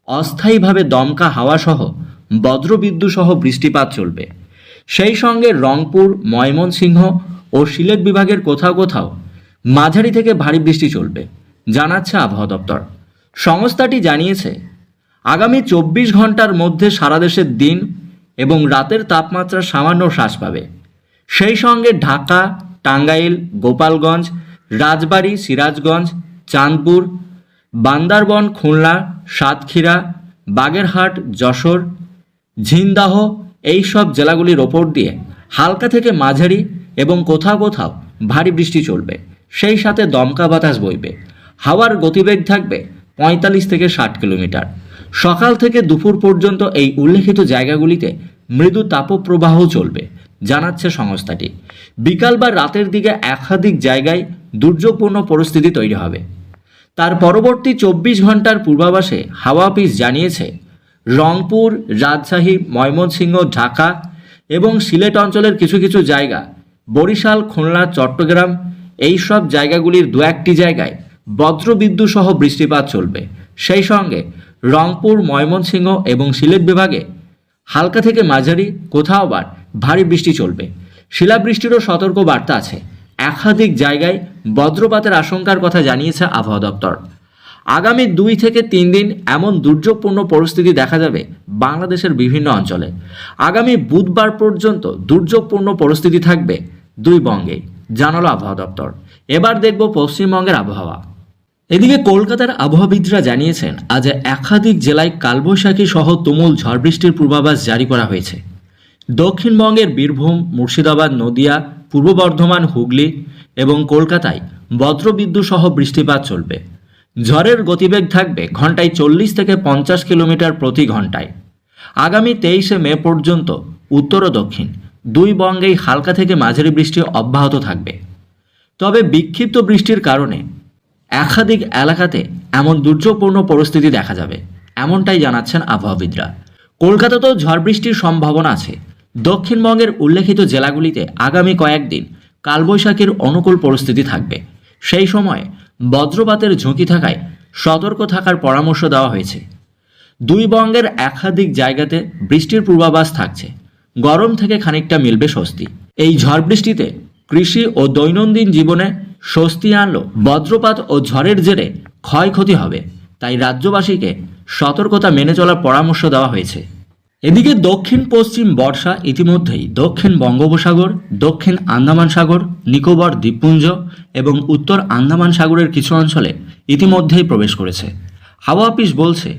অস্থায়ীভাবে দমকা হাওয়াসহ বজ্রবিদ্যুৎ সহ বৃষ্টিপাত চলবে। সেই সঙ্গে রংপুর, ময়মনসিংহ ও সিলেট বিভাগের কোথাও কোথাও মাঝারি থেকে ভারী বৃষ্টি চলবে, জানাচ্ছে আবহাওয়া দপ্তর। সংস্থাটি জানিয়েছে, আগামী 24 ঘন্টার মধ্যে সারা দেশের দিন এবং রাতের তাপমাত্রা সামান্য হ্রাস পাবে। সেই সঙ্গে ঢাকা, টাঙ্গাইল, গোপালগঞ্জ, রাজবাড়ী, সিরাজগঞ্জ, চাঁদপুর, বান্দরবান, খুলনা, সাতক্ষীরা, বাগেরহাট, যশোর, ঝিনাইদহ এই সব জেলাগুলির ওপর দিয়ে হালকা থেকে মাঝারি এবং কোথাও কোথাও ভারী বৃষ্টি চলবে। সেই সাথে দমকা বাতাস বইবে। হাওয়ার গতিবেগ থাকবে 45 থেকে 60 কিলোমিটার। সকাল থেকে দুপুর পর্যন্ত এই উল্লেখিত জায়গাগুলিতে মৃদু তাপপ্রবাহ চলবে, জানাচ্ছে সংস্থাটি। বিকাল বা রাতের দিকে একাধিক জায়গায় দুর্যোগপূর্ণ পরিস্থিতি তৈরি হবে। তার পরবর্তী 24 ঘন্টার পূর্বাভাসে হাওয়া অফিস জানিয়েছে, রংপুর, রাজশাহী, ময়মনসিংহ, ঢাকা এবং সিলেট অঞ্চলের কিছু কিছু জায়গা, বরিশাল, খুলনা, চট্টগ্রাম এই সব জায়গাগুলির দু একটি জায়গায় বজ্রবিদ্যুৎ সহ বৃষ্টিপাত চলবে। সেই সঙ্গে রংপুর, ময়মনসিংহ এবং সিলেট বিভাগে হালকা থেকে মাঝারি, কোথাও আবার ভারী বৃষ্টি চলবে। শিলাবৃষ্টিরও সতর্ক বার্তা আছে। একাধিক জায়গায় বজ্রপাতের আশঙ্কার কথা জানিয়েছে আবহাওয়া দপ্তর। আগামী 2 থেকে 3 দিন এমন দুর্যোগপূর্ণ পরিস্থিতি দেখা যাবে বাংলাদেশের বিভিন্ন অঞ্চলে। আগামী বুধবার পর্যন্ত দুর্যোগপূর্ণ পরিস্থিতি থাকবে 2 বঙ্গে, জানালো আবহাওয়া দপ্তর। এবার দেখব পশ্চিমবঙ্গের আবহাওয়া। এদিকে কলকাতার আবহাওয়াবিদরা জানিয়েছেন, আজ একাধিক জেলায় কালবৈশাখী সহ তুমুল ঝড় বৃষ্টির পূর্বাভাস জারি করা হয়েছে। দক্ষিণবঙ্গের বীরভূম, মুর্শিদাবাদ, নদিয়া, পূর্ব বর্ধমান, হুগলি এবং কলকাতায় বজ্রবিদ্যুৎ সহ বৃষ্টিপাত চলবে। ঝড়ের গতিবেগ থাকবে ঘন্টায় 40 থেকে 50 কিলোমিটার প্রতি ঘন্টায়। আগামী 23শে মে পর্যন্ত উত্তর ও দক্ষিণ 2 বঙ্গেই হালকা থেকে মাঝারি বৃষ্টি অব্যাহত থাকবে। তবে বিক্ষিপ্ত বৃষ্টির কারণে একাধিক এলাকাতে এমন দুর্যোগপূর্ণ পরিস্থিতি দেখা যাবে, এমনটাই জানাচ্ছেন আবহাওয়াবিদরা। কলকাতাতেও ঝড় বৃষ্টির সম্ভাবনা আছে। দক্ষিণবঙ্গের উল্লেখিত জেলাগুলিতে আগামী কয়েকদিন কালবৈশাখীর অনুকূল পরিস্থিতি থাকবে। সেই সময় বজ্রপাতের ঝুঁকি থাকায় সতর্ক থাকার পরামর্শ দেওয়া হয়েছে। 2 বঙ্গের একাধিক জায়গাতে বৃষ্টির পূর্বাভাস থাকছে। গরম থেকে খানিকটা মিলবে স্বস্তি। এই ঝড় বৃষ্টিতে কৃষি ও দৈনন্দিন জীবনে স্বস্তি আনলো বজ্রপাত ও ঝড়ের জেরে ক্ষয়ক্ষতি হবে, তাই রাজ্যবাসীকে সতর্কতা মেনে চলার পরামর্শ দেওয়া হয়েছে। এদিকে দক্ষিণ পশ্চিম বর্ষা ইতিমধ্যেই দক্ষিণ বঙ্গোপসাগর, দক্ষিণ আন্দামান সাগর, নিকোবর দ্বীপপুঞ্জ এবং উত্তর আন্দামান সাগরের কিছু অঞ্চলে ইতিমধ্যেই প্রবেশ করেছে। হাওয়া অফিস বলছে,